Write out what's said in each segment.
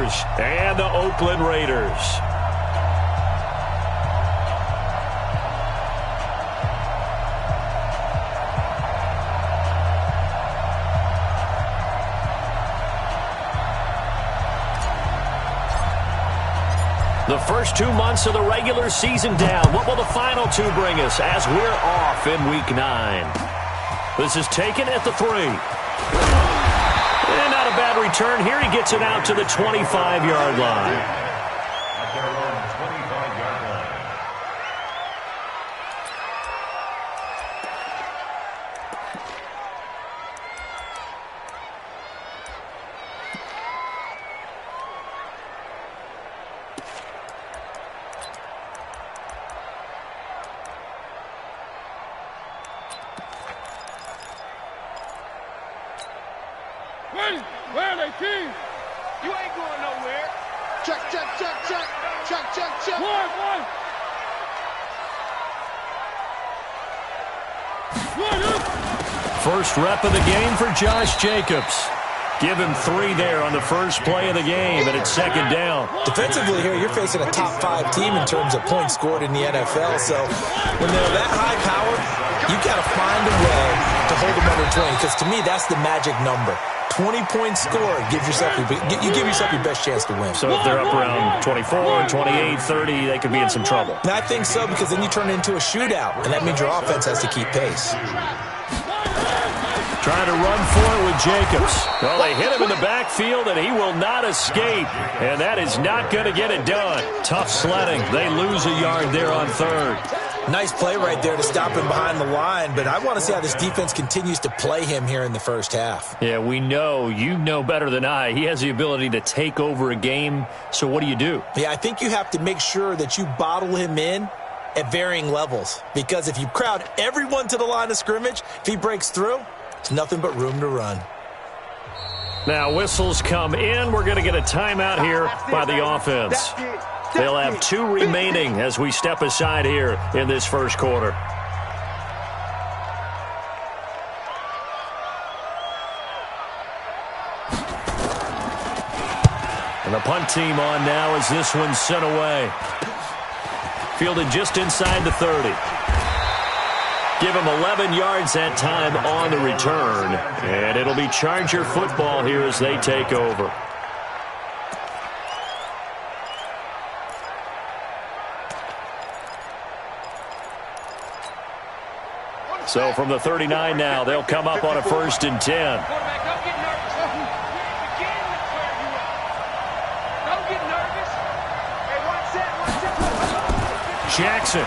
Chargers and the Oakland Raiders. The first 2 months of the regular season down. What will the final two bring us as we're off in Week 9? This is taken at the 3. And not a bad return here. He gets it out to the 25-yard line. Where are they, team? You ain't going nowhere. Check. One. First rep of the game for Josh Jacobs. Give him 3 there on the first play of the game, and it's second down. Defensively here, you're facing a top-5 team in terms of points scored in the NFL. So when they're that high-powered, you got to find a way to hold them under 20. Because to me, that's the magic number. 20-point score, you give yourself your best chance to win. So if they're up around 24, 28, 30, they could be in some trouble. And I think so, because then you turn it into a shootout, and that means your offense has to keep pace. Trying to run for it with Jacobs. Well, they hit him in the backfield, and he will not escape. And that is not going to get it done. Tough sledding. They lose a yard there on third. Nice play right there to stop him behind the line, but I want to see how this defense continues to play him here in the first half. Yeah, we know. You know better than I. He has the ability to take over a game, so what do? Yeah, I think you have to make sure that you bottle him in at varying levels, because if you crowd everyone to the line of scrimmage, if he breaks through, it's nothing but room to run. Now whistles come in. We're going to get a timeout here by the offense. They'll have 2 remaining as we step aside here in this first quarter. And the punt team on now as this one's sent away. Fielded just inside the 30. Give him 11 yards that time on the return. And it'll be Charger football here as they take over. So from the 39 now, they'll come up on a 1st and 10. Jackson.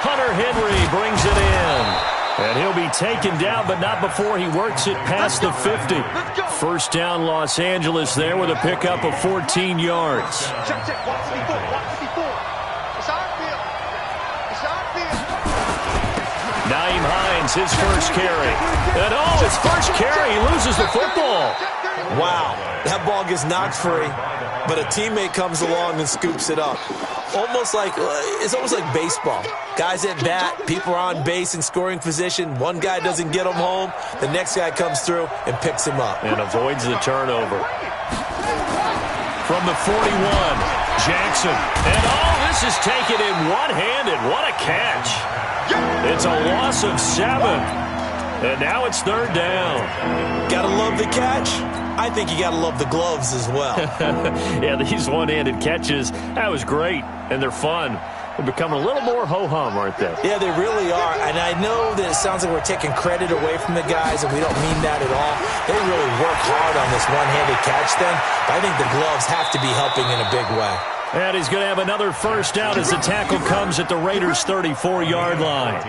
Hunter Henry brings it in. And he'll be taken down, but not before he works it past the 50. First down, Los Angeles there with a pickup of 14 yards. Naeem Hines, his first carry. And his first carry, he loses the football. Wow, that ball gets knocked free, but a teammate comes along and scoops it up. It's almost like baseball. Guys at bat, people are on base in scoring position. One guy doesn't get him home. The next guy comes through and picks him up. And avoids the turnover. From the 41, Jackson. And this is taken in one-handed. What a catch. It's a loss of 7. And now it's 3rd down. Gotta love the catch. I think you gotta love the gloves as well. Yeah, these one-handed catches, that was great. And they're fun. They're becoming a little more ho-hum, aren't they? Yeah, they really are. And I know that it sounds like we're taking credit away from the guys, and we don't mean that at all. They really work hard on this one-handed catch thing. But I think the gloves have to be helping in a big way. And he's going to have another first down as the tackle comes at the Raiders' 34-yard line.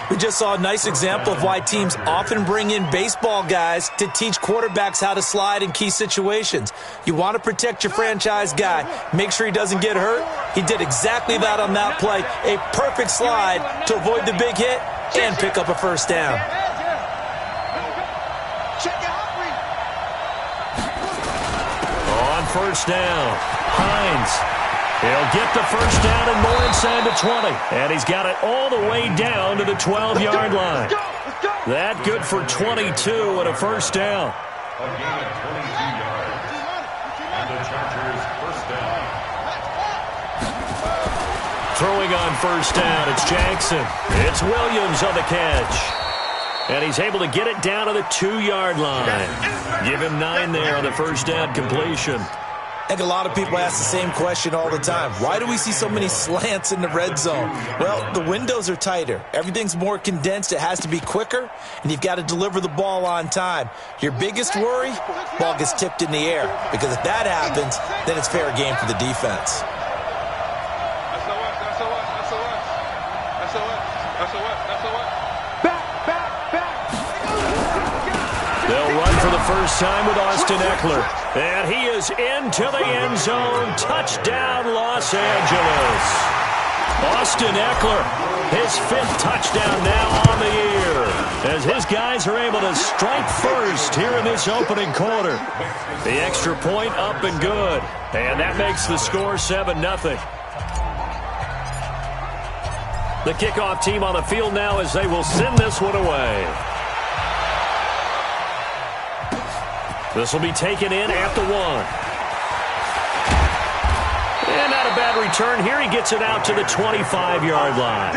We just saw a nice example of why teams often bring in baseball guys to teach quarterbacks how to slide in key situations. You want to protect your franchise guy. Make sure he doesn't get hurt. He did exactly that on that play. A perfect slide to avoid the big hit and pick up a first down. On first down, Hines. He'll get the first down and more inside the 20. And he's got it all the way down to the 12-yard line. That good for 22 and a first down. throwing on first down. It's Jackson. It's Williams on the catch. And he's able to get it down to the 2-yard line. Give him 9 there on the first down completion. I think a lot of people ask the same question all the time. Why do we see so many slants in the red zone? Well, the windows are tighter. Everything's more condensed. It has to be quicker, and you've got to deliver the ball on time. Your biggest worry, ball gets tipped in the air. Because if that happens, then it's fair game for the defense. They'll run for the first time with Austin Eckler. And he is into the end zone. Touchdown, Los Angeles. Austin Eckler, his 5th touchdown now on the year, as his guys are able to strike first here in this opening quarter. The extra point up and good. And that makes the score 7-0. The kickoff team on the field now as they will send this one away. This will be taken in at the 1. And not a bad return here. He gets it out to the 25-yard line.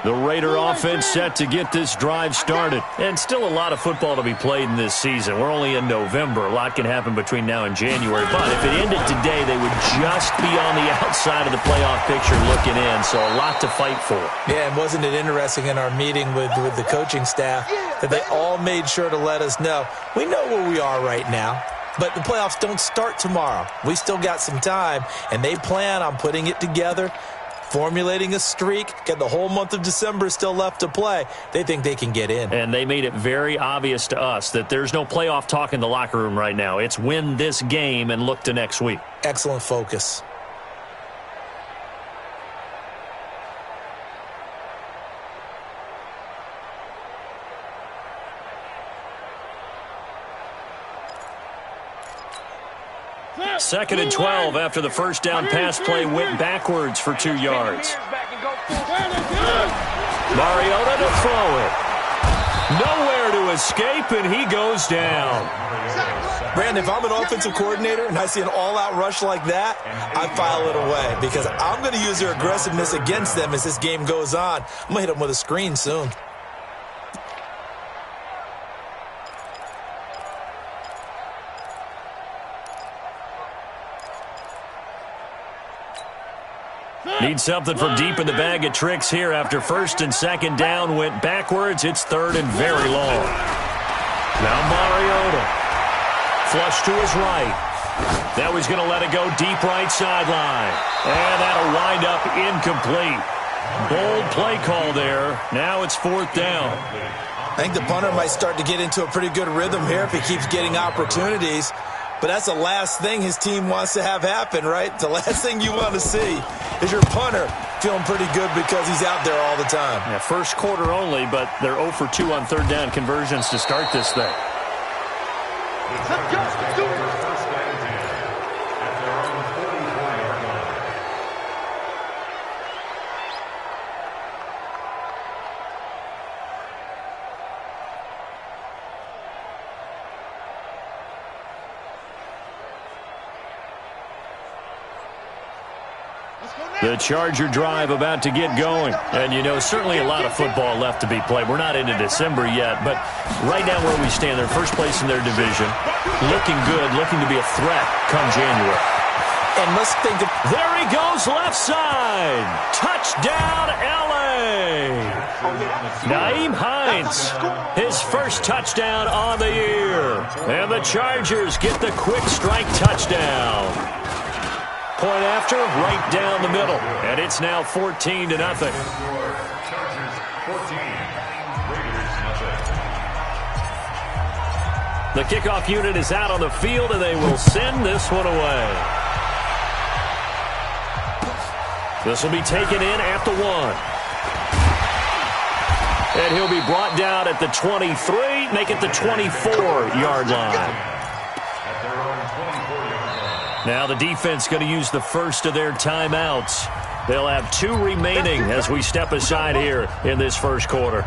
The Raider offense set to get this drive started. And still a lot of football to be played in this season. We're only in November. A lot can happen between now and January. But if it ended today, they would just be on the outside of the playoff picture looking in. So a lot to fight for. Yeah, and wasn't it interesting in our meeting with the coaching staff that they all made sure to let us know, we know where we are right now. But the playoffs don't start tomorrow. We still got some time, and they plan on putting it together, formulating a streak, got the whole month of December still left to play. They think they can get in. And they made it very obvious to us that there's no playoff talk in the locker room right now. It's win this game and look to next week. Excellent focus. Second and 12 after the first down pass play went backwards for 2 yards. Mariota to throw it. Nowhere to escape, and he goes down. Brandon, if I'm an offensive coordinator and I see an all-out rush like that, I file it away because I'm going to use their aggressiveness against them as this game goes on. I'm going to hit them with a screen soon. Need something from deep in the bag of tricks here after first and second down went backwards. It's third and very long. Now Mariota. Flush to his right. Now he's going to let it go deep right sideline. And that'll wind up incomplete. Bold play call there. Now it's 4th down. I think the punter might start to get into a pretty good rhythm here if he keeps getting opportunities. But that's the last thing his team wants to have happen, right? The last thing you want to see is your punter feeling pretty good because he's out there all the time. Yeah, first quarter only, but they're 0 for 2 on third down conversions to start this thing. The Charger drive about to get going. And, you know, certainly a lot of football left to be played. We're not into December yet, but right now where we stand, they're first place in their division. Looking good, looking to be a threat come January. And let's think of... There he goes, left side. Touchdown, L.A. Nyheim Hines, his first touchdown on the year. And the Chargers get the quick strike touchdown. Point after, right down the middle. And it's now 14-0. The kickoff unit is out on the field, and they will send this one away. This will be taken in at the 1. And he'll be brought down at the 23, make it the 24-yard line. Now the defense going to use the first of their timeouts. They'll have 2 remaining as we step aside here in this first quarter.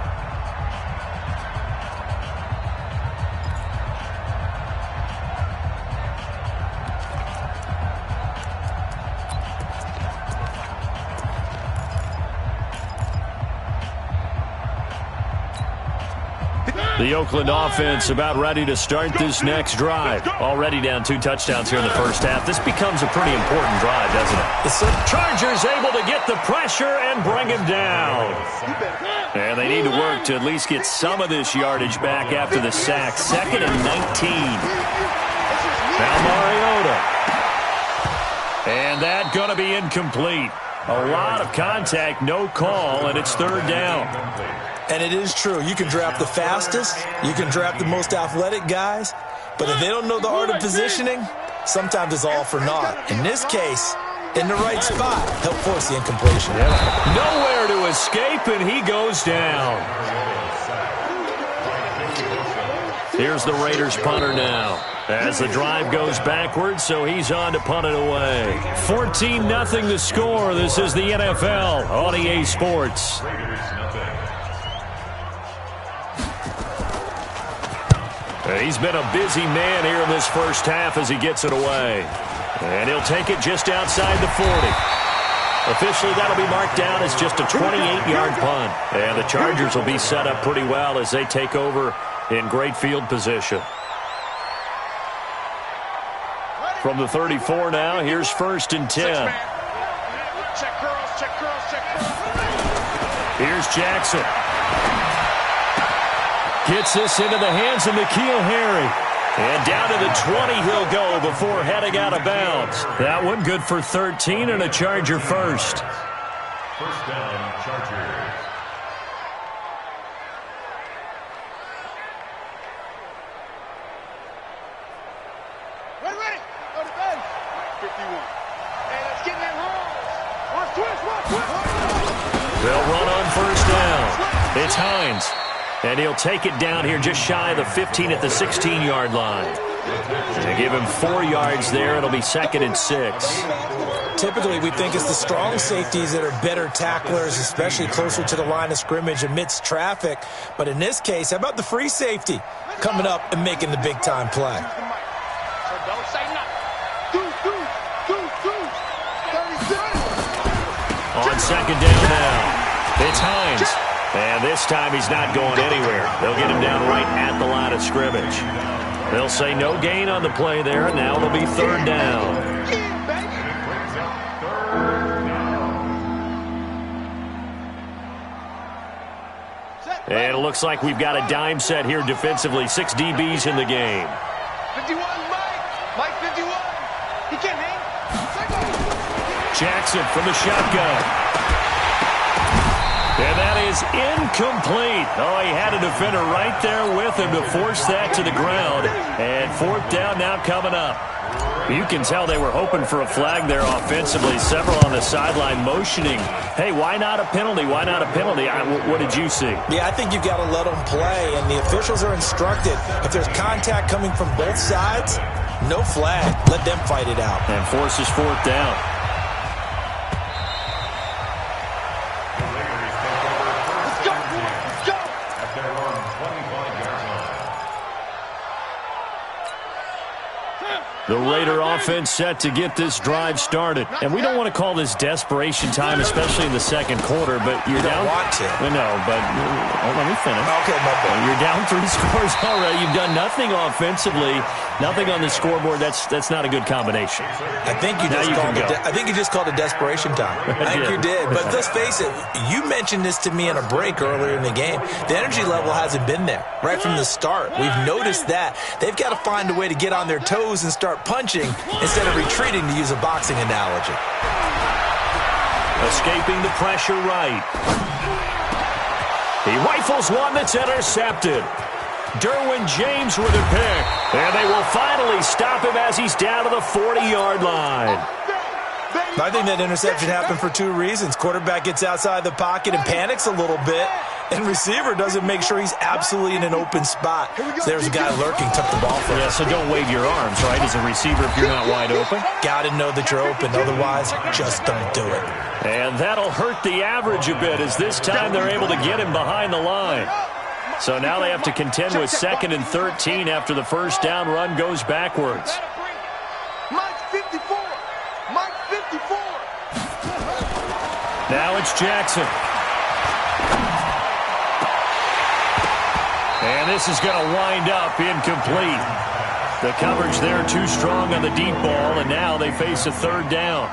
The Oakland offense about ready to start this next drive. Already down 2 touchdowns here in the first half. This becomes a pretty important drive, doesn't it? Yes, sir. Chargers able to get the pressure and bring him down. And they need to work to at least get some of this yardage back after the sack. 2nd and 19. Now Mariota. And that going to be incomplete. A lot of contact, no call, and it's 3rd down. And it is true. You can draft the fastest. You can draft the most athletic guys. But if they don't know the art of positioning, sometimes it's all for naught. In this case, in the right spot, help force the incompletion. Nowhere to escape, and he goes down. Here's the Raiders punter now. As the drive goes backwards, so he's on to punt it away. 14-0 the score. This is the NFL on EA Sports. He's been a busy man here in this first half as he gets it away. And he'll take it just outside the 40. Officially, that'll be marked down as just a 28-yard punt. And the Chargers will be set up pretty well as they take over in great field position. From the 34 now, here's 1st and 10. Check girls, check girls, check girls. Here's Jackson. Gets this into the hands of N'Keal Harry. And down to the 20 he'll go before heading out of bounds. That one good for 13 and a Charger first. First down, Chargers. Ready. Go to base. 51. Hey, let's get that roll. Watch twist. They'll run on first down. It's Hines. And he'll take it down here just shy of the 15 at the 16-yard line. To give him 4 yards there, it'll be 2nd and 6. Typically, we think it's the strong safeties that are better tacklers, especially closer to the line of scrimmage amidst traffic. But in this case, how about the free safety coming up and making the big-time play? So don't say nothing. On 2nd down now, it's Hines. And this time he's not going anywhere. They'll get him down right at the line of scrimmage. They'll say no gain on the play there. Now it'll be 3rd down. And it looks like we've got a dime set here defensively. 6 DBs in the game. 51, Mike 51. He can't hang. Jackson from the shotgun. And that is incomplete. Oh, he had a defender right there with him to force that to the ground. And 4th down now coming up. You can tell they were hoping for a flag there offensively. Several on the sideline motioning. Hey, why not a penalty? Why not a penalty? What did you see? Yeah, I think you've got to let them play. And the officials are instructed, if there's contact coming from both sides, no flag. Let them fight it out. And forces 4th down. The Raider offense set to get this drive started. And we don't want to call this desperation time, especially in the second quarter, but you're down. Want to. No, but let me finish. Okay, my bad. You're down 3 scores already. You've done nothing offensively, nothing on the scoreboard. That's not a good combination. I think you just called it desperation time. I think you did. But let's face it, you mentioned this to me in a break earlier in the game. The energy level hasn't been there right from the start. We've noticed that. They've got to find a way to get on their toes and start punching instead of retreating, to use a boxing analogy. Escaping the pressure right. He rifles one that's intercepted. Derwin James with a pick. And they will finally stop him as he's down to the 40-yard line. I think that interception happened for 2 reasons. Quarterback gets outside the pocket and panics a little bit. And receiver doesn't make sure he's absolutely in an open spot. There's a guy lurking, took the ball from him. Yeah, so don't wave your arms, right, as a receiver if you're not wide open. Got to know that you're open. Otherwise, just don't do it. And that'll hurt the average a bit as this time they're able to get him behind the line. So now they have to contend with 2nd and 13 after the first down run goes backwards. Mike 54. Mike 54. Now it's Jackson. And this is going to wind up incomplete. The coverage there too strong on the deep ball, and now they face a 3rd down.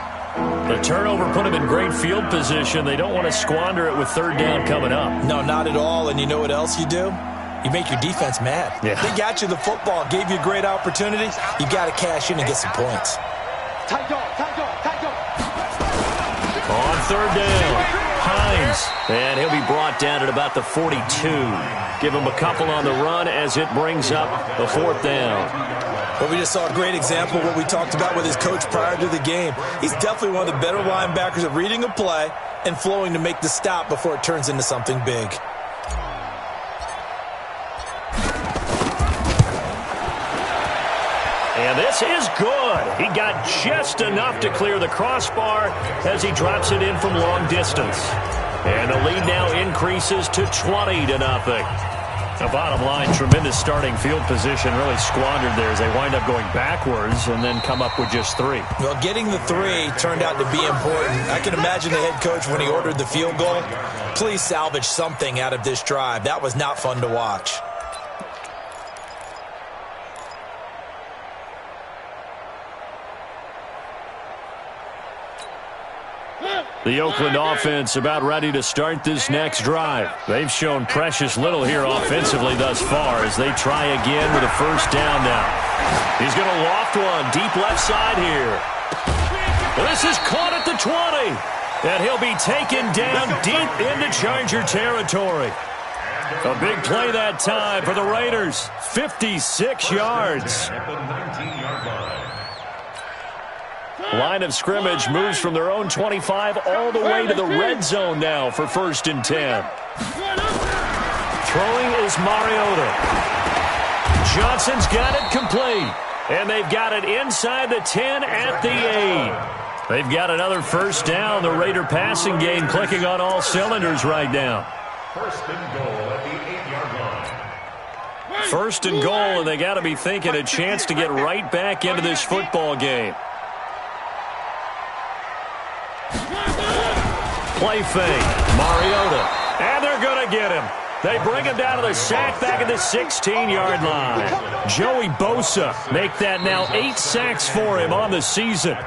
The turnover put them in great field position. They don't want to squander it with 3rd down coming up. No, not at all. And you know what else you do? You make your defense mad. Yeah. They got you the football, gave you a great opportunity. You got to cash in and get some points. Tight dog, tight dog, tight dog. On 3rd down, Hines. And he'll be brought down at about the 42. Give him a couple on the run as it brings up the 4th down. But we just saw a great example of what we talked about with his coach prior to the game. He's definitely one of the better linebackers at reading a play and flowing to make the stop before it turns into something big. And this is good. He got just enough to clear the crossbar as he drops it in from long distance. And the lead now increases to 20-0. The bottom line, tremendous starting field position, really squandered there as they wind up going backwards and then come up with just 3. Well, getting the 3 turned out to be important. I can imagine the head coach when he ordered the field goal. Please salvage something out of this drive. That was not fun to watch. The Oakland offense about ready to start this next drive. They've shown precious little here offensively thus far as they try again with a 1st down now. He's going to loft one deep left side here. This is caught at the 20. And he'll be taken down deep into Charger territory. A big play that time for the Raiders. 56 yards. At the 19-yard line. Line of scrimmage moves from their own 25 all the way to the red zone now for 1st and 10. Throwing is Mariota. Johnson's got it complete. And they've got it inside the 10 at the 8. They've got another 1st down. The Raider passing game clicking on all cylinders right now. 1st and goal at the 8-yard line. 1st and goal, and they got to be thinking a chance to get right back into this football game. Play fake. Mariota. And they're going to get him. They bring him down to the sack back at the 16-yard line. Joey Bosa make that now 8 sacks for him on the season.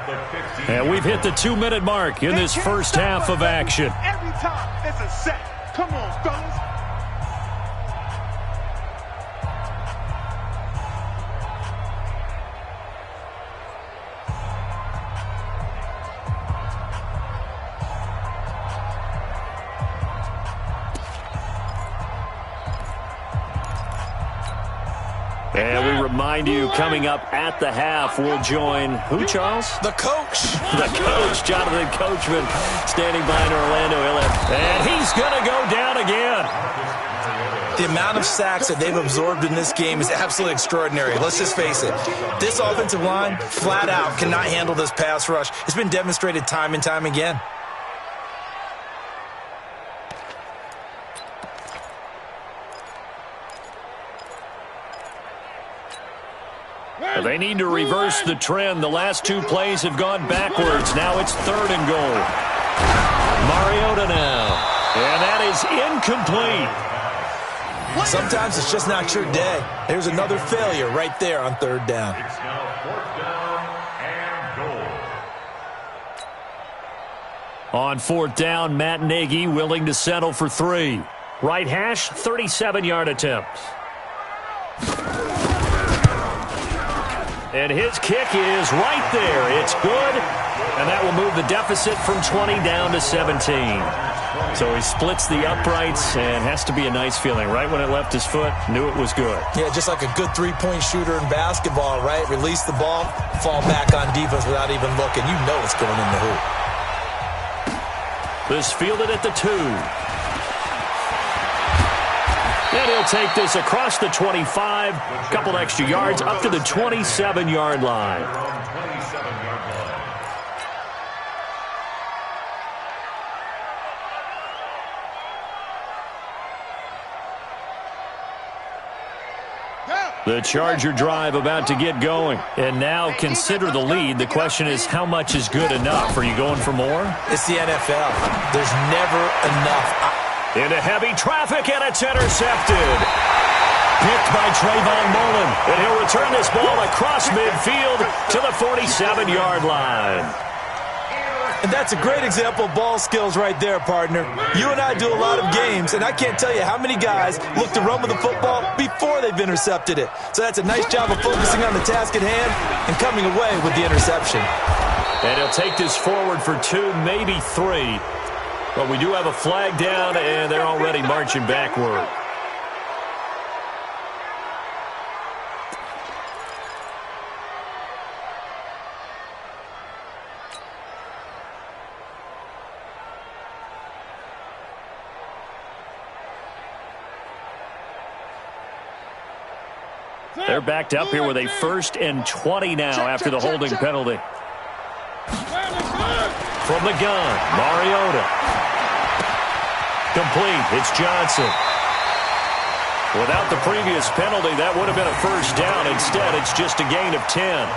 And we've hit the 2-minute mark in this first half of action. Every time it's a sack. Come on, fellas. And we remind you, coming up at the half, we'll join who, Charles? The coach. The coach, Jonathan Coachman, standing by in Orlando. And he's going to go down again. The amount of sacks that they've absorbed in this game is absolutely extraordinary. Let's just face it. This offensive line, flat out, cannot handle this pass rush. It's been demonstrated time and time again. They need to reverse the trend. The last 2 plays have gone backwards. Now it's 3rd and goal. Mariota now. And that is incomplete. Sometimes it's just not your day. There's another failure right there on 3rd down. It's now 4th down and goal. On 4th down, Matt Nagy willing to settle for 3. Right hash, 37-yard attempt. And his kick is right there. It's good. And that will move the deficit from 20 down to 17. So he splits the uprights, and has to be a nice feeling. Right when it left his foot, knew it was good. Yeah, just like a good 3-point shooter in basketball, right? Release the ball, fall back on defense without even looking. You know it's going in the hoop. This fielded at the 2. And he'll take this across the 25, a couple extra yards up to the 27-yard line. The Charger drive about to get going. And now consider the lead. The question is, how much is good enough? Are you going for more? It's the NFL. There's never enough. Into heavy traffic, and it's intercepted. Picked by Trayvon Mullen. And he'll return this ball across midfield to the 47-yard line. And that's a great example of ball skills right there, partner. You and I do a lot of games, and I can't tell you how many guys look to run with the football before they've intercepted it. So that's a nice job of focusing on the task at hand and coming away with the interception. And he'll take this forward for 2, maybe 3. But we do have a flag down, and they're already marching backward. They're backed up here with a 1st and 20 now after the holding penalty. From the gun, Mariota. Complete. It's Johnson. Without the previous penalty, that would have been a 1st down. Instead, it's just a gain of 10.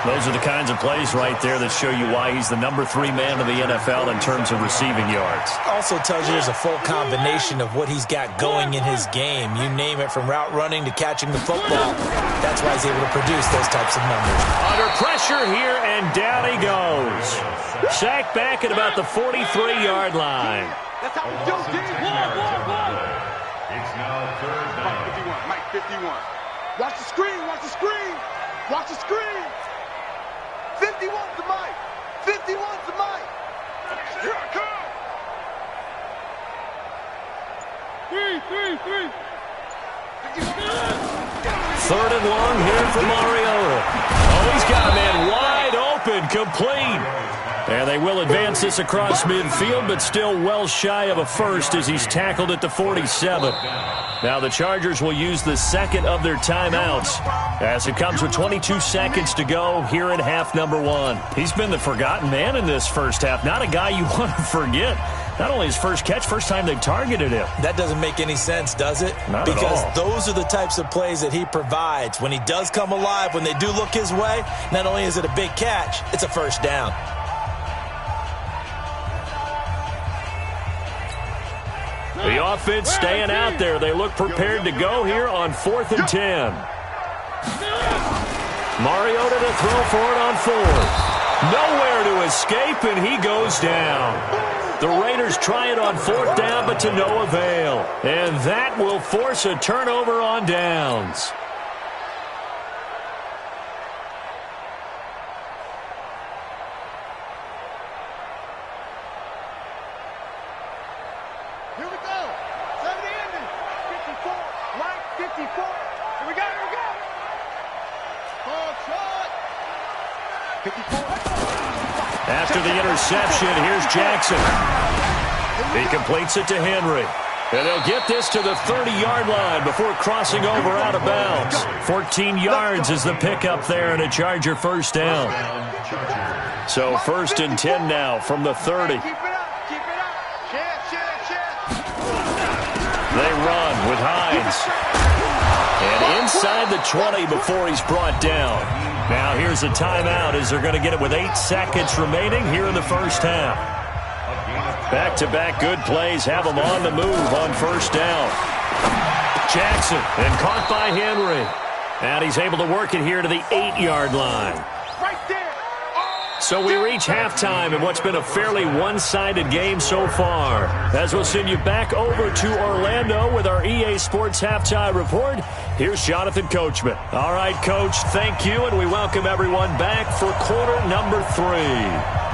Those are the kinds of plays right there that show you why he's the number 3 man in the NFL in terms of receiving yards. Also tells you there's a full combination of what he's got going in his game. You name it, from route running to catching the football. That's why he's able to produce those types of numbers. Under pressure here, and down he goes. Sacked back at about the 43-yard line. That's how we do it. It's now 3rd down. Mike 51. Watch the screen. Watch the screen. Watch the screen. 51's the Mike. 51's the Mike. Here I come. 3. 3rd and long here for Mariota. Oh, he's got a man wide open, complete. And they will advance this across midfield, but still well shy of a 1st as he's tackled at the 47. Now the Chargers will use the 2nd of their timeouts as it comes with 22 seconds to go here in half number 1. He's been the forgotten man in this first half. Not a guy you want to forget. Not only his first catch, first time they've targeted him. That doesn't make any sense, does it? Not because at all. Those are the types of plays that he provides. When he does come alive, when they do look his way, not only is it a big catch, it's a 1st down. The offense staying out there. They look prepared to go here on 4th and 10. Mariota to throw for it on 4th. Nowhere to escape, and he goes down. The Raiders try it on 4th down, but to no avail. And that will force a turnover on downs. Here we go. 70 ending. 54. Mike 54. Here we go. Ball shot. 54. After the interception, here's Jackson. He completes it to Henry. And they'll get this to the 30-yard line before crossing over out of bounds. 14 yards is the pickup there, and a Charger 1st down. So 1st and 10 now from the 30. Keep it up. Keep it up. Chance. They run with Hines. And inside the 20 before he's brought down. Now here's a timeout as they're going to get it with 8 seconds remaining here in the first half. Back-to-back good plays have them on the move on 1st down. Jackson, and caught by Henry. And he's able to work it here to the 8-yard line. Right there. So we reach halftime in what's been a fairly one-sided game so far. As we'll send you back over to Orlando with our EA Sports Halftime Report, here's Jonathan Coachman. All right, Coach, thank you, and we welcome everyone back for quarter number 3.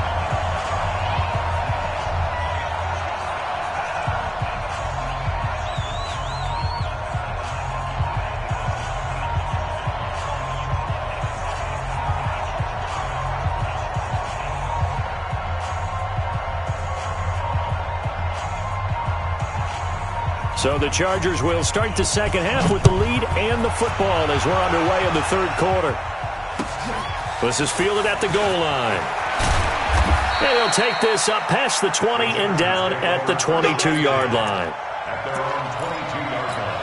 So the Chargers will start the second half with the lead and the football as we're underway in the third quarter. This is fielded at the goal line. And he'll take this up past the 20 and down at the 22-yard line. At their own 22-yard line.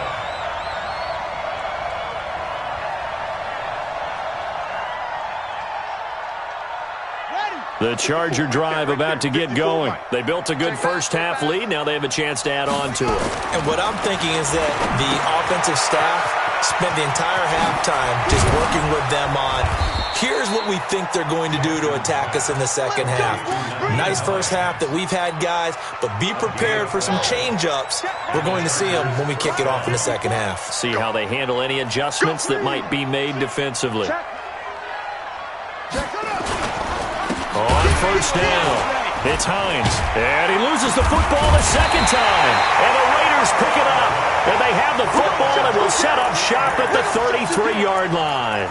The Charger drive about to get going. They built a good first-half lead. Now they have a chance to add on to it. And what I'm thinking is that the offensive staff spent the entire halftime just working with them on, here's what we think they're going to do to attack us in the second half. Nice first half that we've had, guys, but be prepared for some change-ups. We're going to see them when we kick it off in the second half. See how they handle any adjustments that might be made defensively. On first down, it's Hines, and he loses the football the second time, and the Raiders pick it up, and they have the football and will set up shop at the 33-yard line.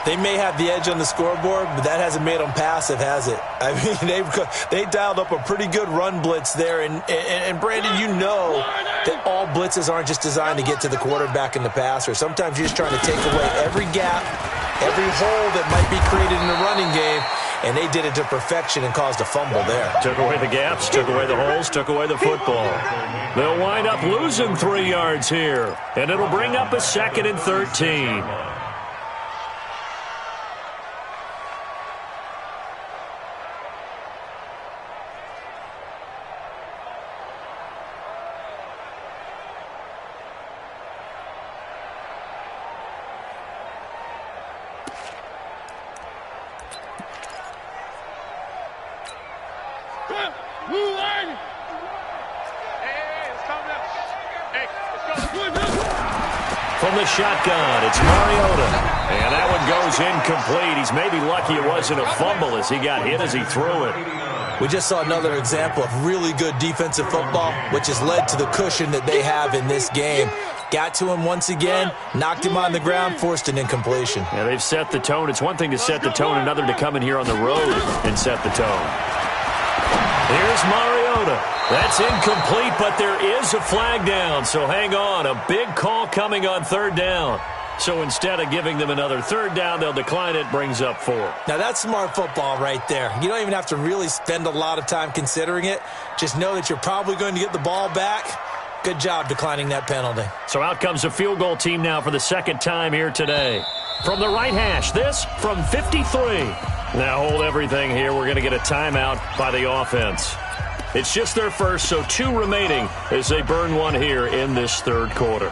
They may have the edge on the scoreboard, but that hasn't made them passive, has it? I mean, they dialed up a pretty good run blitz there, and Brandon, you know that all blitzes aren't just designed to get to the quarterback and the passer. Sometimes you're just trying to take away every gap, every hole that might be created in the running game, and they did it to perfection and caused a fumble there. Took away the gaps, took away the holes, took away the football. They'll wind up losing 3 yards here, and it'll bring up a 2nd and 13. From the shotgun, it's Mariota. And that one goes incomplete. He's maybe lucky it wasn't a fumble as he got hit as he threw it. We just saw another example of really good defensive football, which has led to the cushion that they have in this game. Got to him once again, knocked him on the ground, forced an incompletion. Yeah, they've set the tone. It's one thing to set the tone, another to come in here on the road and set the tone. Here's Mariota. That's incomplete, but there is a flag down, so hang on. A big call coming on third down. So instead of giving them another third down, they'll decline it, brings up 4. Now, that's smart football right there. You don't even have to really spend a lot of time considering it. Just know that you're probably going to get the ball back. Good job declining that penalty. So out comes a field goal team now for the second time here today. From the right hash, this from 53. Now hold everything here. We're going to get a timeout by the offense. It's just their first, so 2 remaining as they burn one here in this third quarter.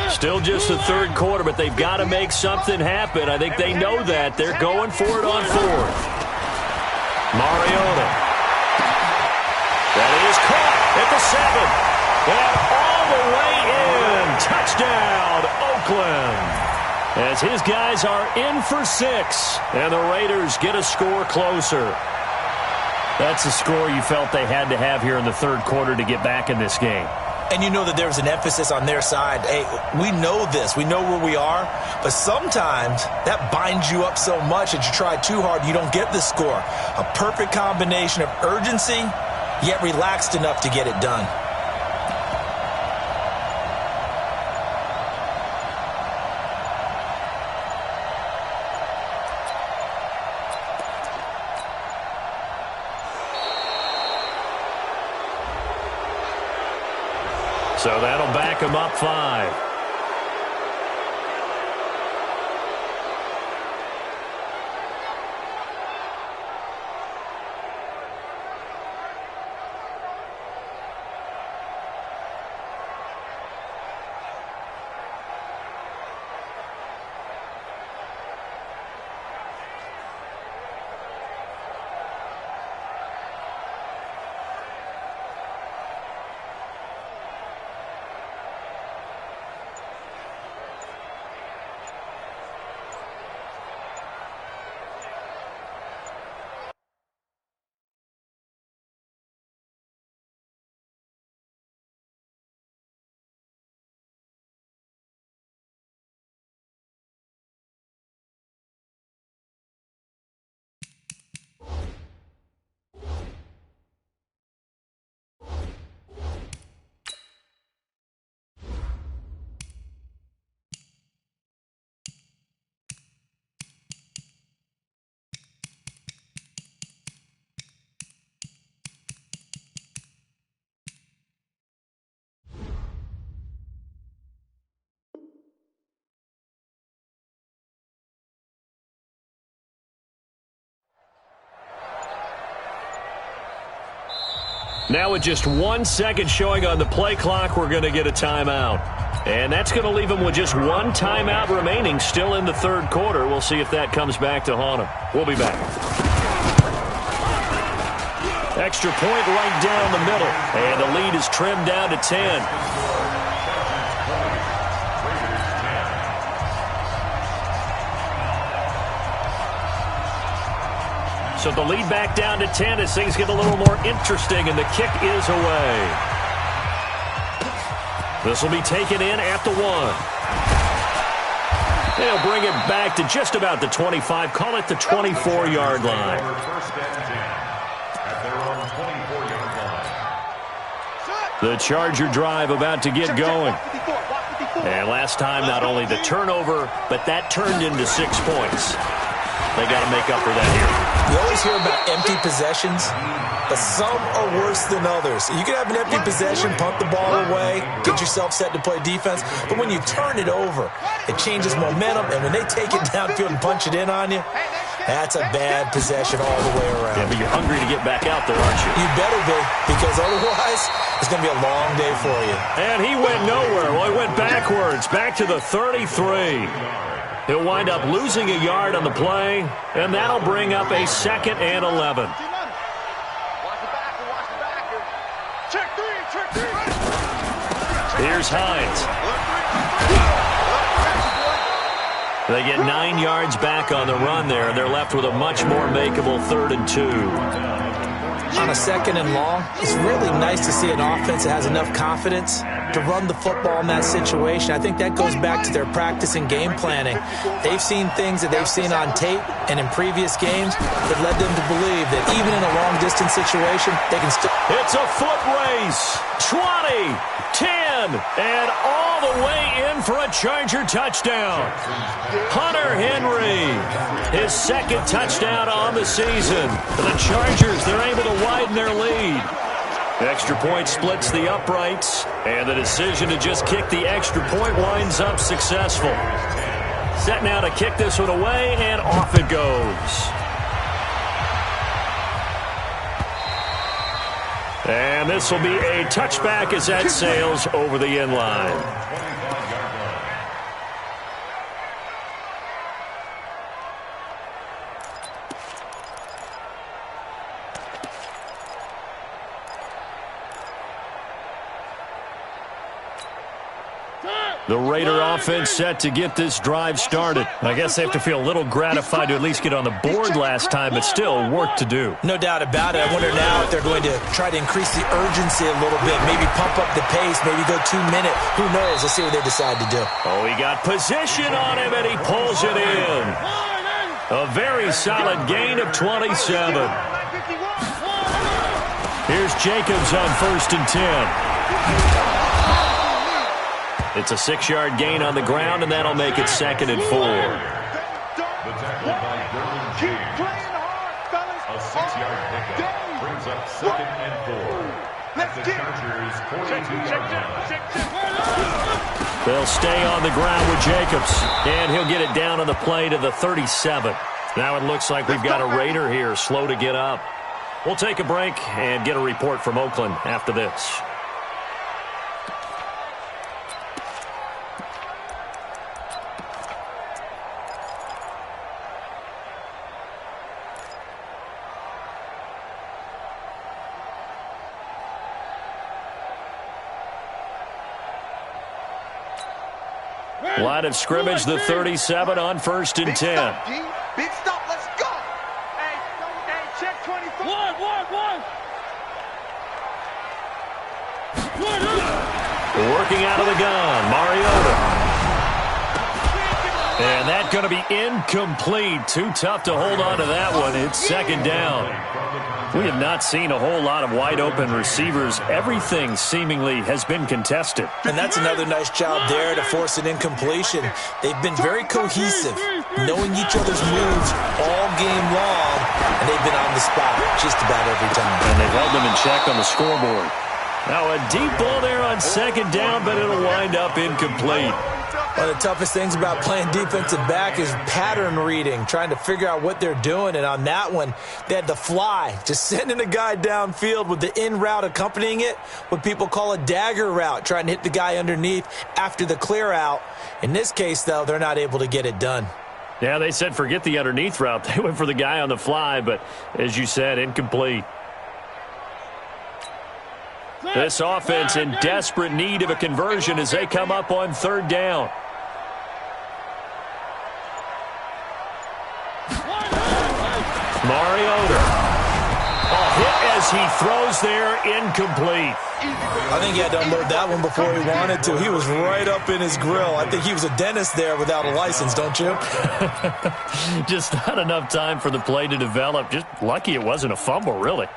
Still just the third quarter, but they've got to make something happen. I think they know that. They're going for it on 4th. Mariota. That is caught at the 7. And all the way in. Touchdown, Oakland. As his guys are in for 6. And the Raiders get a score closer. That's a score you felt they had to have here in the third quarter to get back in this game. And you know that there's an emphasis on their side. Hey, we know this. We know where we are. But sometimes that binds you up so much that you try too hard, you don't get the score. A perfect combination of urgency, yet relaxed enough to get it done. So that'll back him up 5. Now with just 1 second showing on the play clock, we're going to get a timeout. And that's going to leave them with just one timeout remaining still in the third quarter. We'll see if that comes back to haunt them. We'll be back. Extra point right down the middle. And the lead is trimmed down to 10. So the lead back down to 10 as things get a little more interesting, and the kick is away. This will be taken in at the 1. They'll bring it back to just about the 25, call it the 24-yard line. The Charger drive about to get going. And last time, not only the turnover, but that turned into 6 points. They got to make up for that here. You always hear about empty possessions, but some are worse than others. You can have an empty possession, pump the ball away, get yourself set to play defense, but when you turn it over, it changes momentum, and when they take it downfield and punch it in on you, that's a bad possession all the way around. Yeah, but you're hungry to get back out there, aren't you? You better be, because otherwise it's going to be a long day for you. And he went nowhere. Well, he went backwards, back to the 33. He'll wind up losing a yard on the play, and that'll bring up a 2nd and 11. Here's Hines. They get 9 yards back on the run there, and they're left with a much more makeable 3rd and 2. On a 2nd and long, it's really nice to see an offense that has enough confidence to run the football in that situation. I think that goes back to their practice and game planning. They've seen things that they've seen on tape and in previous games that led them to believe that even in a long-distance situation, they can still... It's a foot race. 20, 10, and all the way in for a Charger touchdown. Hunter Henry, his 2nd touchdown on the season. For the Chargers, they're able to widen their lead. Extra point splits the uprights, and the decision to just kick the extra point winds up successful. Set now to kick this one away, and off it goes. And this will be a touchback as that sails over the end line. The Raider offense set to get this drive started. I guess they have to feel a little gratified to at least get on the board last time, but still work to do. No doubt about it. I wonder now if they're going to try to increase the urgency a little bit, maybe pump up the pace, maybe go 2-minute. Who knows? Let's see what they decide to do. Oh, he got position on him, and he pulls it in. A very solid gain of 27. Here's Jacobs on 1st and 10. It's a 6-yard gain on the ground, and that'll make it 2nd and 4. Keep playing hard, fellas. A 6-yard pickup brings up 2nd and 4. At the Chargers' 42-yard line. They'll stay on the ground with Jacobs, and he'll get it down on the play to the 37. Now it looks like we've got a Raider here slow to get up. We'll take a break and get a report from Oakland after this. Line of scrimmage, the 37 on 1st and 10. Big stop, let's go. Hey, check 24. One. Working out of the gun, Mariota. And that's going to be incomplete. Too tough to hold on to that one. It's 2nd down. We have not seen a whole lot of wide-open receivers. Everything seemingly has been contested. And that's another nice job there to force an incompletion. They've been very cohesive, knowing each other's moves all game long, and they've been on the spot just about every time. And they've held them in check on the scoreboard. Now a deep ball there on 2nd down, but it'll wind up incomplete. One of the toughest things about playing defensive back is pattern reading, trying to figure out what they're doing. And on that one, they had the fly, just sending a guy downfield with the in route accompanying it, what people call a dagger route, trying to hit the guy underneath after the clear out. In this case, though, they're not able to get it done. Yeah, they said forget the underneath route. They went for the guy on the fly, but as you said, incomplete. This offense in desperate need of a conversion as they come up on third down. Mariota. A hit as he throws there, incomplete. I think he had to unload that one before he wanted to. He was right up in his grill. I think he was a dentist there without a license, don't you? Just not enough time for the play to develop. Just lucky it wasn't a fumble, really.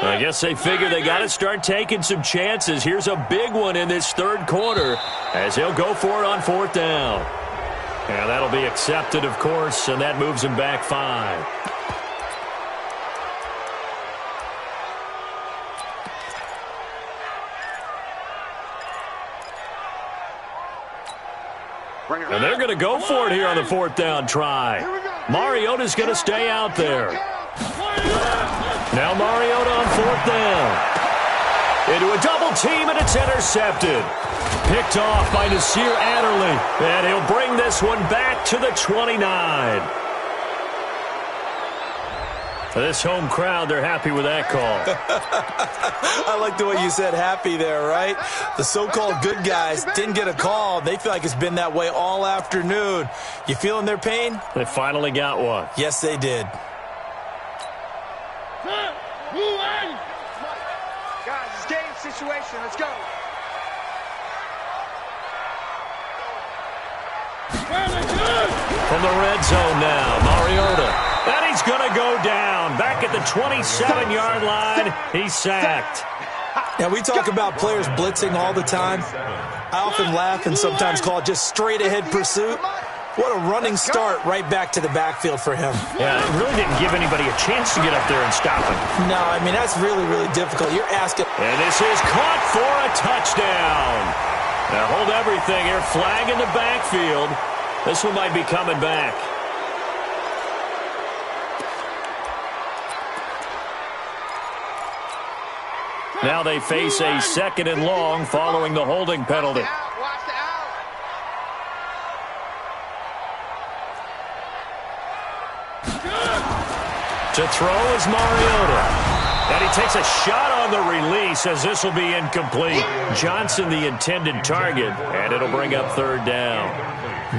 I guess they figure they got to start taking some chances. Here's a big one in this third quarter as he'll go for it on fourth down. And that'll be accepted, of course, and that moves him back 5. And they're going to go for it here on the fourth down try. Mariota's going to stay out there. Now Mariota on fourth down. Into a double team, and it's intercepted. Picked off by Nasir Adderley. And he'll bring this one back to the 29. This home crowd, they're happy with that call. I like the way you said happy there, right? The so-called good guys didn't get a call. They feel like it's been that way all afternoon. You feeling their pain? They finally got one. Yes, they did. Guys, it's game situation. Let's go. From the red zone now, Mariota. And he's going to go down. Back at the 27-yard line, he's sacked. Now, we talk about players blitzing all the time. I often laugh and sometimes call it just straight-ahead pursuit. What a running start right back to the backfield for him. Yeah, it really didn't give anybody a chance to get up there and stop him. No, I mean, that's really, really difficult. You're asking. And this is caught for a touchdown. Now hold everything here. Flag in the backfield. This one might be coming back. Now they face a 2nd and long following the holding penalty. To throw is Mariota. And he takes a shot on the release as this will be incomplete. Johnson the intended target, and it'll bring up third down.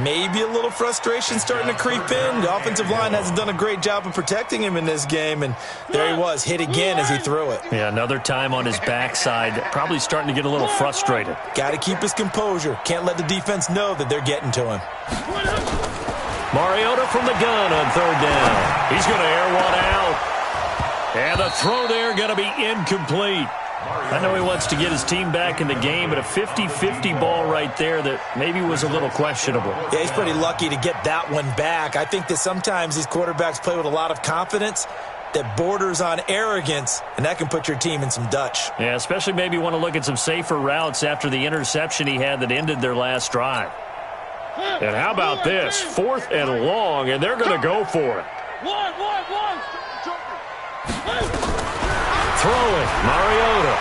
Maybe a little frustration starting to creep in. The offensive line hasn't done a great job of protecting him in this game, and there he was, hit again as he threw it. Yeah, another time on his backside, probably starting to get a little frustrated. Got to keep his composure. Can't let the defense know that they're getting to him. Mariota from the gun on third down. He's going to air one out. And the throw there going to be incomplete. I know he wants to get his team back in the game, but a 50-50 ball right there that maybe was a little questionable. Yeah, he's pretty lucky to get that one back. I think that sometimes these quarterbacks play with a lot of confidence that borders on arrogance, and that can put your team in some Dutch. Yeah, especially maybe want to look at some safer routes after the interception he had that ended their last drive. And how about this? 4th and long, and they're going to go for it. Throwing, Mariota.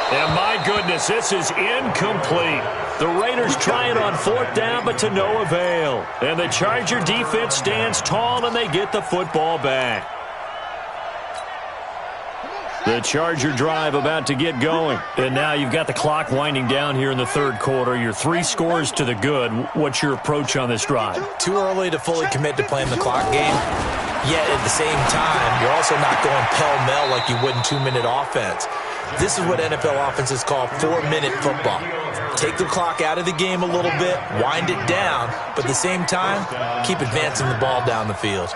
And my goodness, this is incomplete. The Raiders try it on 4th down, but to no avail. And the Charger defense stands tall, and they get the football back. The Charger drive about to get going. And now you've got the clock winding down here in the third quarter. You're 3 scores to the good. What's your approach on this drive? Too early to fully commit to playing the clock game. Yet at the same time, you're also not going pell-mell like you would in 2-minute offense. This is what NFL offenses call 4-minute football. Take the clock out of the game a little bit, wind it down, but at the same time, keep advancing the ball down the field.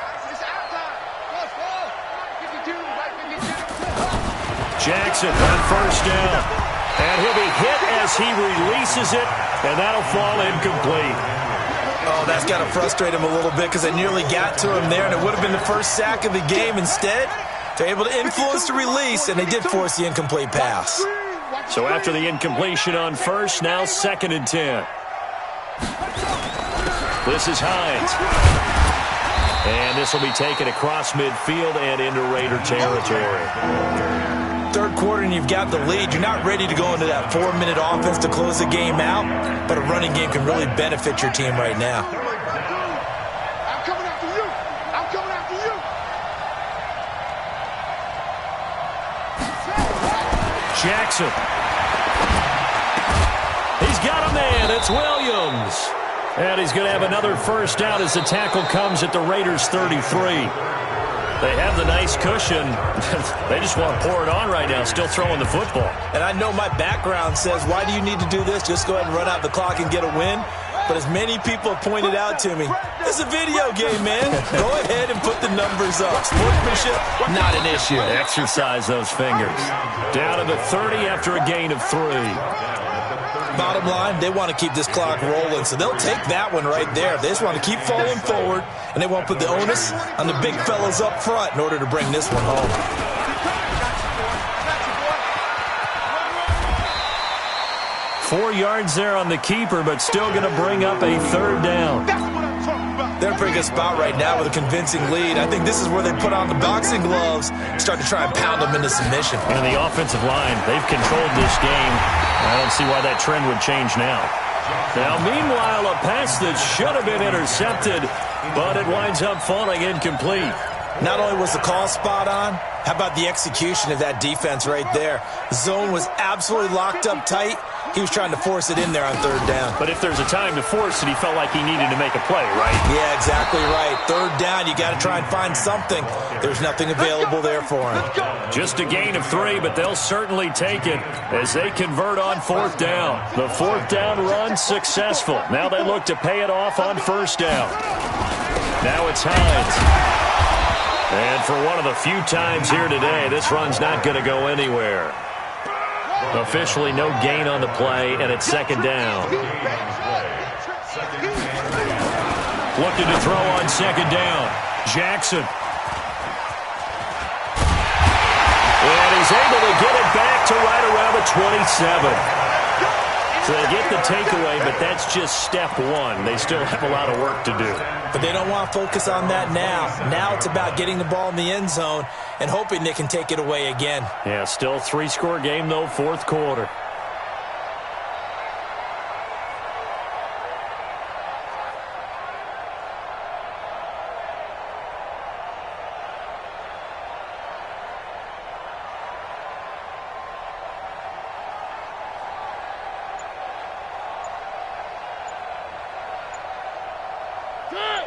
Jackson on first down. And he'll be hit as he releases it, and that'll fall incomplete. Oh, that's got to frustrate him a little bit because they nearly got to him there, and it would have been the first sack of the game. Instead, they're able to influence the release, and they did force the incomplete pass. So after the incompletion on first, now 2nd and 10. This is Hines. And this will be taken across midfield and into Raider territory. Third quarter and you've got the lead. You're not ready to go into that 4-minute offense to close the game out, but a running game can really benefit your team right now. I'm coming after you. I'm coming after you. Jackson. He's got a man. It's Williams. And he's going to have another first down as the tackle comes at the Raiders' 33. They have the nice cushion. They just want to pour it on right now, still throwing the football. And I know my background says, why do you need to do this? Just go ahead and run out the clock and get a win. But as many people have pointed out to me, it's a video game, man. Go ahead and put the numbers up. Sportsmanship, not an issue. Exercise those fingers. Down to the 30 after a gain of 3. Bottom line, they want to keep this clock rolling, so they'll take that one right there. They just want to keep falling forward, and they won't put the onus on the big fellas up front in order to bring this one home. Four yards there on the keeper, but still going to bring up a 3rd down. They're in a pretty good spot right now with a convincing lead. I think this is where they put on the boxing gloves, start to try and pound them into submission. And the offensive line, they've controlled this game. I don't see why that trend would change now. Now, meanwhile, a pass that should have been intercepted, but it winds up falling incomplete. Not only was the call spot on, how about the execution of that defense right there? The zone was absolutely locked up tight. He was trying to force it in there on 3rd down. But if there's a time to force it, he felt like he needed to make a play, right? Yeah, exactly right. 3rd down, you got to try and find something. There's nothing available there for him. Just a gain of 3, but they'll certainly take it as they convert on 4th down. The 4th down run successful. Now they look to pay it off on 1st down. Now it's Hines. And for one of the few times here today, this run's not going to go anywhere. Officially no gain on the play, and it's 2nd down. Looking to throw on 2nd down. Jackson. And he's able to get it back to right around the 27. So they get the takeaway, but that's just step 1. They still have a lot of work to do. But they don't want to focus on that now. Now it's about getting the ball in the end zone and hoping they can take it away again. Yeah, still 3-score game, though, 4th quarter.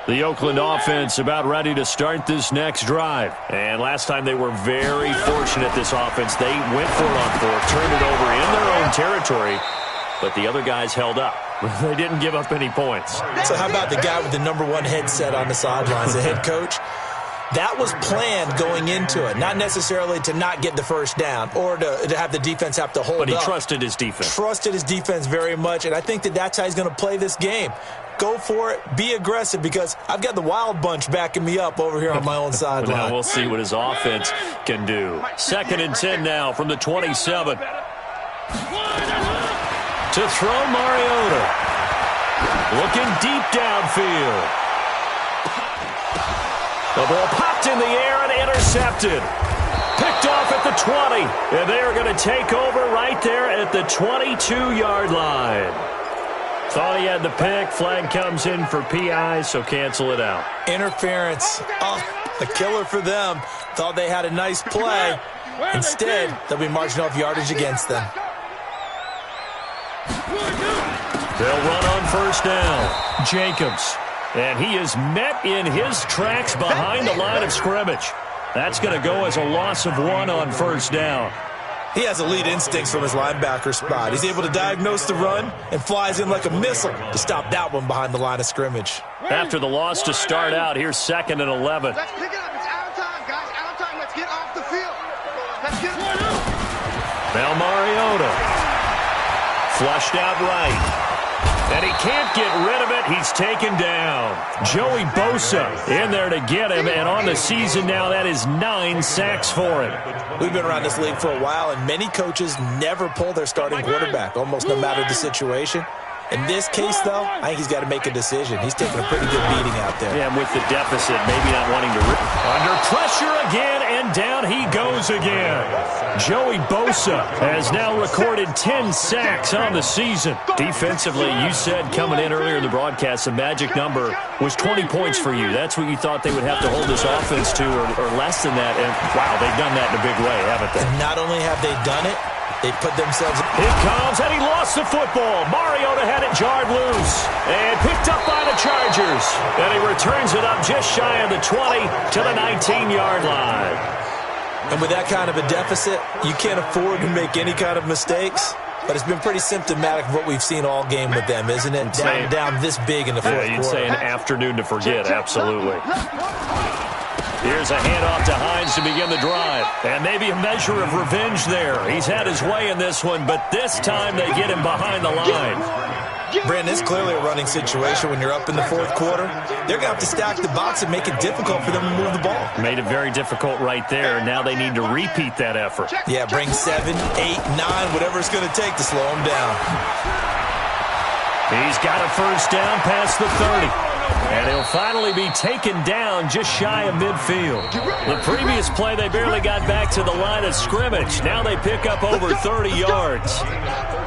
The Oakland offense about ready to start this next drive. And last time they were very fortunate, this offense. They went for it on 4th, turned it over in their own territory, but the other guys held up. They didn't give up any points. So how about the guy with the #1 headset on the sidelines, the head coach? That was planned going into it, not necessarily to not get the first down or to have the defense have to hold up. But he trusted his defense. Trusted his defense very much, and I think that's how he's going to play this game. Go for it. Be aggressive because I've got the wild bunch backing me up over here on my own sideline. Now we'll see what his offense can do. 2nd and 10 now from the 27. To throw Mariota. Looking deep downfield. The ball popped in the air and intercepted. Picked off at the 20. And they are going to take over right there at the 22-yard line. Thought he had the pick. Flag comes in for PI, so cancel it out. Interference. Oh, a killer for them. Thought they had a nice play. Instead, they'll be marching off yardage against them. They'll run on 1st down. Jacobs. And he is met in his tracks behind the line of scrimmage. That's going to go as a loss of 1 on 1st down. He has elite instincts from his linebacker spot. He's able to diagnose the run and flies in like a missile to stop that one behind the line of scrimmage. After the loss to start out, here's 2nd and 11. Let's pick it up. It's out of time, guys. Out of time. Let's get off the field. Let's get Now Mariota. Flushed out right. And he can't get rid of it. He's taken down. Joey Bosa in there to get him. And on the season now, that is 9 sacks for him. We've been around this league for a while, and many coaches never pull their starting quarterback, almost no matter the situation. In this case, though, I think he's got to make a decision. He's taking a pretty good beating out there. Yeah, and with the deficit, maybe not wanting to rip. Under pressure again, and down he goes again. Joey Bosa has now recorded 10 sacks on the season. Defensively, you said coming in earlier in the broadcast, the magic number was 20 points for you. That's what you thought they would have to hold this offense to, or less than that. And, wow, they've done that in a big way, haven't they? And not only have they done it, they put themselves... Here comes, and he lost the football. Mariota had it jarred loose and picked up by the Chargers. And he returns it up just shy of the 20 to the 19-yard line. And with that kind of a deficit, you can't afford to make any kind of mistakes. But it's been pretty symptomatic of what we've seen all game with them, isn't it? Down this big in the fourth quarter. You'd say an afternoon to forget, absolutely. Here's a handoff to Hines to begin the drive. And maybe a measure of revenge there. He's had his way in this one, but this time they get him behind the line. Brandon, it's clearly a running situation when you're up in the fourth quarter. They're going to have to stack the box and make it difficult for them to move the ball. Made it very difficult right there. Now they need to repeat that effort. Yeah, bring 7, 8, 9, whatever it's going to take to slow them down. He's got a first down past the 30. And he'll finally be taken down just shy of midfield. The previous play, they barely got back to the line of scrimmage. Now they pick up over 30 yards.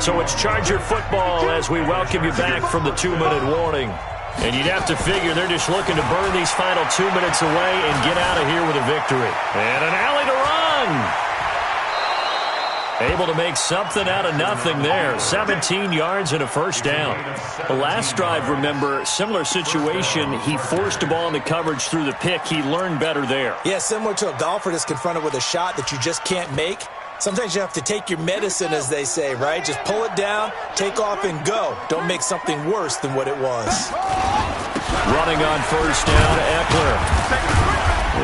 So it's Charger football as we welcome you back from the 2-minute warning. And you'd have to figure they're just looking to burn these final 2 minutes away and get out of here with a victory. And an alley to run. Able to make something out of nothing there. 17 yards and a first down. The last drive, remember, similar situation. He forced the ball into coverage through the pick. He learned better there. Yeah, similar to a golfer that's confronted with a shot that you just can't make. Sometimes you have to take your medicine, as they say, right? Just pull it down, take off, and go. Don't make something worse than what it was. Running on first down, Eckler.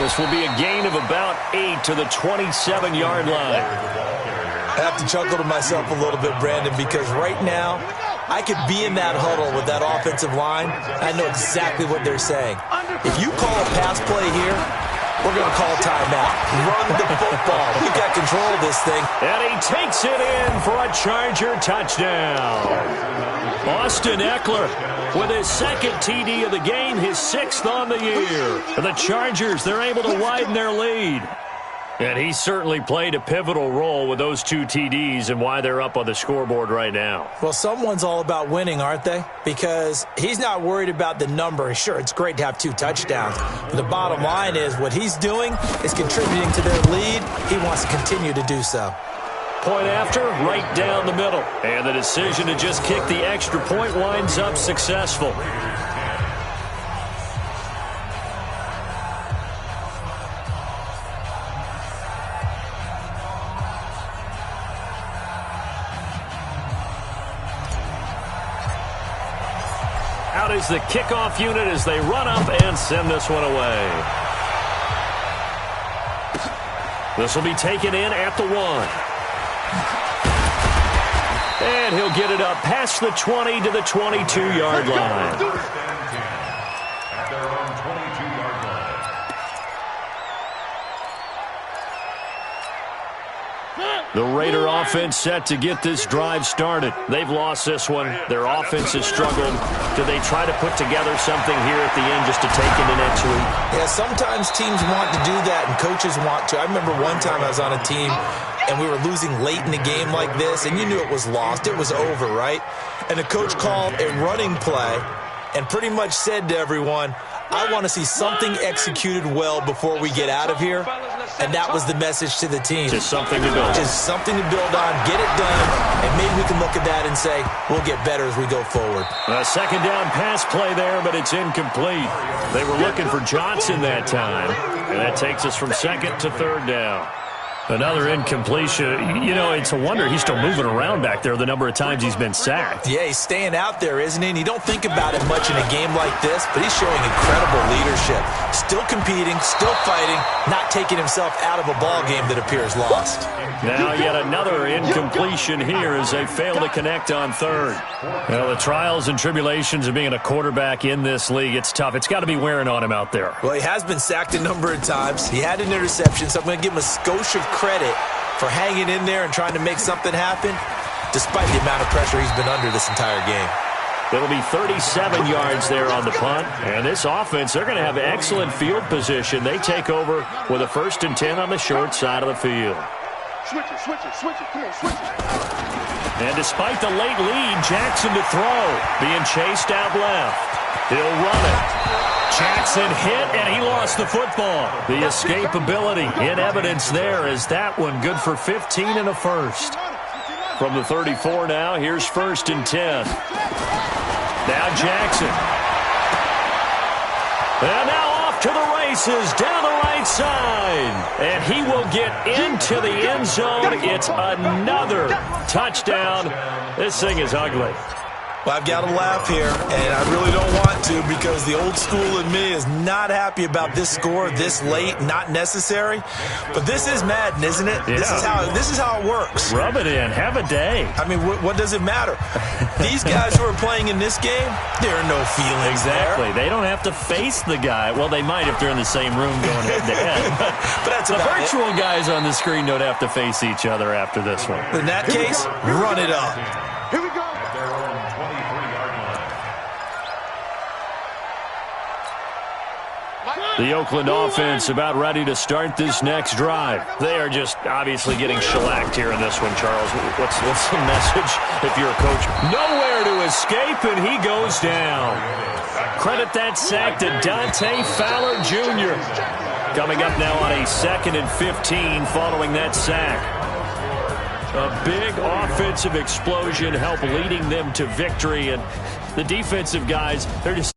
This will be a gain of about 8 to the 27-yard line. I have to chuckle to myself a little bit, Brandon, because right now I could be in that huddle with that offensive line. I know exactly what they're saying. If you call a pass play here, we're going to call a timeout. Run the football. We've got control of this thing. And he takes it in for a Charger touchdown. Austin Eckler with his second TD of the game, his 6th on the year. The Chargers, they're able to widen their lead. And he certainly played a pivotal role with those 2 TDs and why they're up on the scoreboard right now. Well, someone's all about winning, aren't they? Because he's not worried about the number. Sure, it's great to have 2 touchdowns. But the bottom line is what he's doing is contributing to their lead. He wants to continue to do so. Point after, right down the middle. And the decision to just kick the extra point winds up successful. Out is the kickoff unit as they run up and send this one away. This will be taken in at the 1. And he'll get it up past the 20 to the 22-yard line. At their own 22-yard line. The Raider offense set to get this drive started. They've lost this one. Their offense has struggled. Do they try to put together something here at the end just to take into next week? Yeah, sometimes teams want to do that and coaches want to. I remember one time I was on a team and we were losing late in a game like this, and you knew it was lost. It was over, right? And the coach called a running play and pretty much said to everyone, I want to see something executed well before we get out of here. And that was the message to the team. Just something to build. Just something to build on, get it done, and maybe we can look at that and say, we'll get better as we go forward. A second down pass play there, but it's incomplete. They were looking for Johnson that time, and that takes us from second to third down. Another incompletion. You know, it's a wonder he's still moving around back there the number of times he's been sacked. Yeah, he's staying out there, isn't he? And you don't think about it much in a game like this, but he's showing incredible leadership. still competing, still fighting, not taking himself out of a ball game that appears lost. Now yet another incompletion here as they fail to connect on third. Well, the trials and tribulations of being a quarterback in this league, it's tough. It's got to be wearing on him out there. Well, he has been sacked a number of times. He had an interception, so I'm going to give him a skosh of credit for hanging in there and trying to make something happen, despite the amount of pressure he's been under this entire game. It'll be 37 yards there on the punt. And this offense, they're going to have excellent field position. They take over with a 1st and 10 on the short side of the field. Switch it, switch it, switch it. Come on, switch it. And despite the late lead, Jackson to throw. Being chased out left. He'll run it. Jackson hit, and he lost the football. The escapability in evidence there is that one good for 15 and a first. From the 34 now, here's 1st and 10. Now Jackson. And now off to the races, down the right side. And he will get into the end zone. It's another touchdown. This thing is ugly. Well, I've got to laugh here, and I really don't want to because the old school in me is not happy about this score this late, not necessary. But this is Madden, isn't it? Yeah. This is how it works. Rub it in. Have a day. I mean, what does it matter? These guys who are playing in this game, there are no feelings Exactly. there. They don't have to face the guy. Well, they might if they're in the same room going head-to-head. But that's the about virtual guys on the screen don't have to face each other after this one. In that case, run it up. Here we go. The Oakland offense about ready to start this next drive. They are just obviously getting shellacked here in this one, Charles. What's the message if you're a coach? Nowhere to escape, and he goes down. Credit that sack to Dante Fowler Jr. Coming up now on a 2nd and 15 following that sack. A big offensive explosion helped leading them to victory, and the defensive guys, they're just